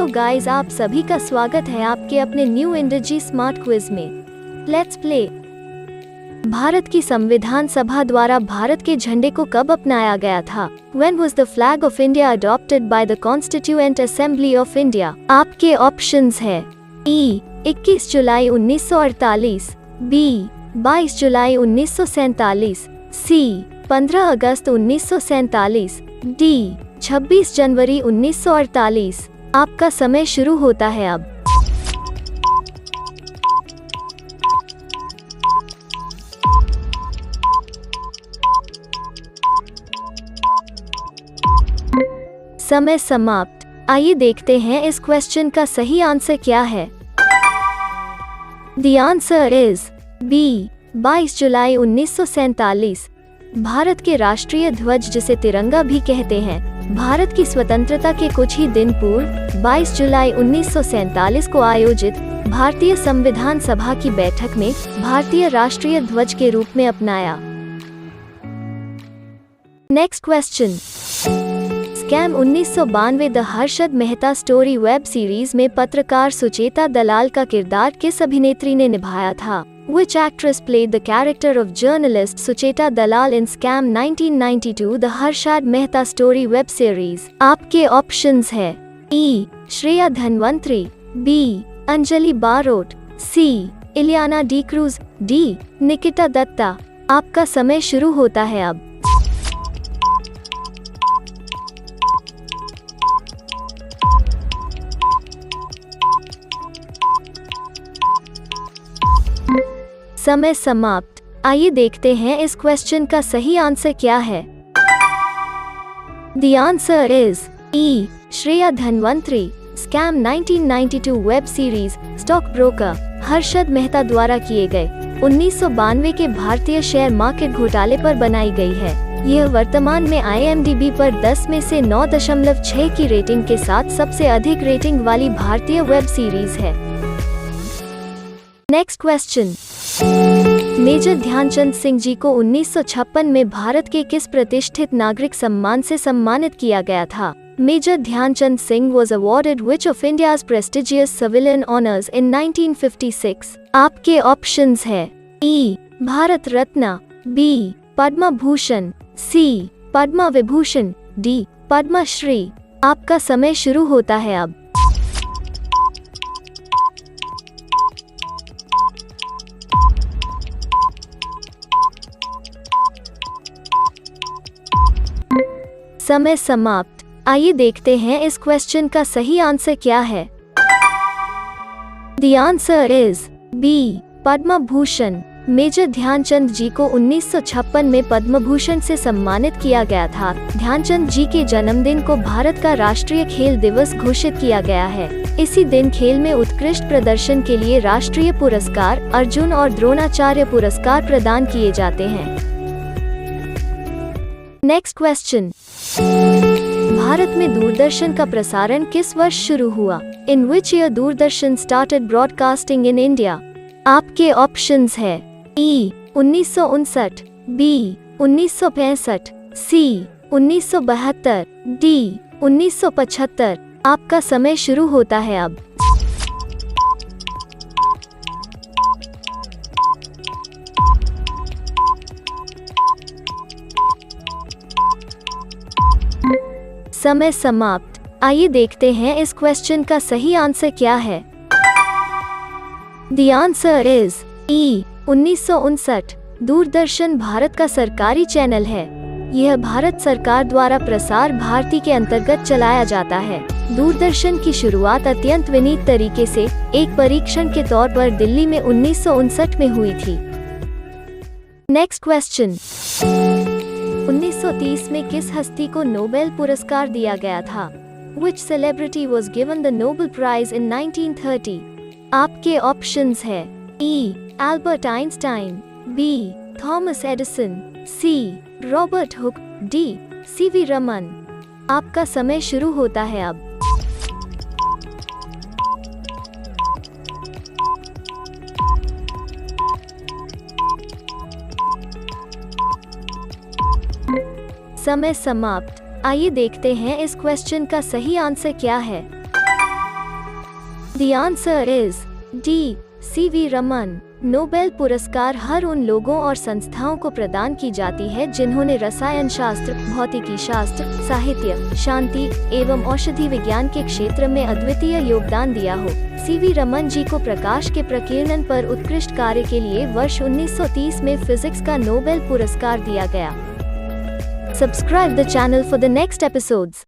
Hello guys, आप सभी का स्वागत है आपके अपने न्यू इंडजी स्मार्ट क्विज में। Let's play. भारत की संविधान सभा द्वारा भारत के झंडे को कब अपनाया गया था? When was the flag of India adopted by the Constituent Assembly of India? आपके ऑप्शंस है E 21 जुलाई 1948, B 22 जुलाई 1947, C 15 अगस्त 1947, D 26 जनवरी 1948। आपका समय शुरू होता है अब। समय समाप्त। आइए देखते हैं इस क्वेश्चन का सही आंसर क्या है। The answer is B 22 जुलाई 1947। भारत के राष्ट्रीय ध्वज, जिसे तिरंगा भी कहते हैं, भारत की स्वतंत्रता के कुछ ही दिन पूर्व 22 जुलाई 1947 को आयोजित भारतीय संविधान सभा की बैठक में भारतीय राष्ट्रीय ध्वज के रूप में अपनाया। Next question. Scam 1992 the Harshad Mehta story web series में पत्रकार सुचेता दलाल का किरदार किस अभिनेत्री ने निभाया था? Which actress played the character of journalist Sucheta Dalal in Scam 1992 The Harshad Mehta Story web series? आपके ऑप्शंस है E Shreya Dhanvantari, B Anjali Barot, C Ileana D'Cruz, D Nikita Dutta. आपका समय शुरू होता है अब। समय समाप्त। आइए देखते हैं इस क्वेश्चन का सही आंसर क्या है। The answer is E Shreya Dhanvantari. Scam 1992 web series stock broker Harshad Mehta द्वारा किए गए 1992 के भारतीय शेयर मार्केट घोटाले पर बनाई गई है। यह वर्तमान में IMDb पर 10 में से 9.6 की रेटिंग के साथ सबसे अधिक रेटिंग वाली भारतीय वेब सीरीज है। Next question. Major Dhyanchand Singh ji को 1956 में भारत के किस प्रतिष्ठित नागरिक सम्मान से सम्मानित किया गया था? Major Dhyanchand Singh was awarded which of India's prestigious civilian honors in 1956? आपके ऑप्शंस है E Bharat Ratna, B Padma Bhushan, C Padma Vibhushan, D Padma Shri. आपका समय शुरू होता है अब। समय समाप्त। आइए देखते हैं इस क्वेश्चन का सही आंसर क्या है। The answer is B Padma Bhushan. Major Dhyanchand ji को 1956 में पद्म भूषण से सम्मानित किया गया था। ध्यानचंद जी के जन्मदिन को भारत का राष्ट्रीय खेल दिवस घोषित किया गया है। इसी दिन खेल में उत्कृष्ट प्रदर्शन के लिए राष्ट्रीय पुरस्कार, अर्जुन और द्रोणाचार्य पुरस्कार प्रदान किए जाते हैं। Next question. भारत में दूरदर्शन का प्रसारण किस वर्ष शुरू हुआ? In which year Doordarshan started broadcasting in India? आपके ऑप्शंस है E 1959, B 1965, C 1972, D 1975। आपका समय शुरू होता है अब। समय समाप्त। आइए देखते हैं इस क्वेश्चन का सही आंसर क्या है। The answer is E 1959। Doordarshan Bharat का सरकारी चैनल है। यह भारत सरकार द्वारा प्रसार भारती के अंतर्गत चलाया जाता है। दूरदर्शन की शुरुआत अत्यंत विनीत तरीके से एक परीक्षण के तौर पर दिल्ली में 1959 में हुई थी। Next question. 1930 में किस हस्ती को नोबेल पुरस्कार दिया गया था? Which celebrity was given the Nobel Prize in 1930? आपके ऑप्शंस है E Albert Einstein, B Thomas Edison, C Robert Hooke, D CV Raman. आपका समय शुरू होता है अब। समय समाप्त। आइए देखते हैं इस क्वेश्चन का सही आंसर क्या है। The answer is D. C.V. Raman. Nobel पुरस्कार हर उन लोगों और संस्थाओं को प्रदान की जाती है जिन्होंने रसायन शास्त्र, भौतिकी शास्त्र, साहित्य, शांति एवं औषधि विज्ञान के क्षेत्र में अद्वितीय योगदान दिया हो। C.V. रमन जी को प्रकाश के प्रकीर्णन पर उत्कृष्ट कार्य के लिए वर्ष 1930 में फिजिक्स का नोबेल पुरस्कार दिया गया। Subscribe the channel for the next episodes.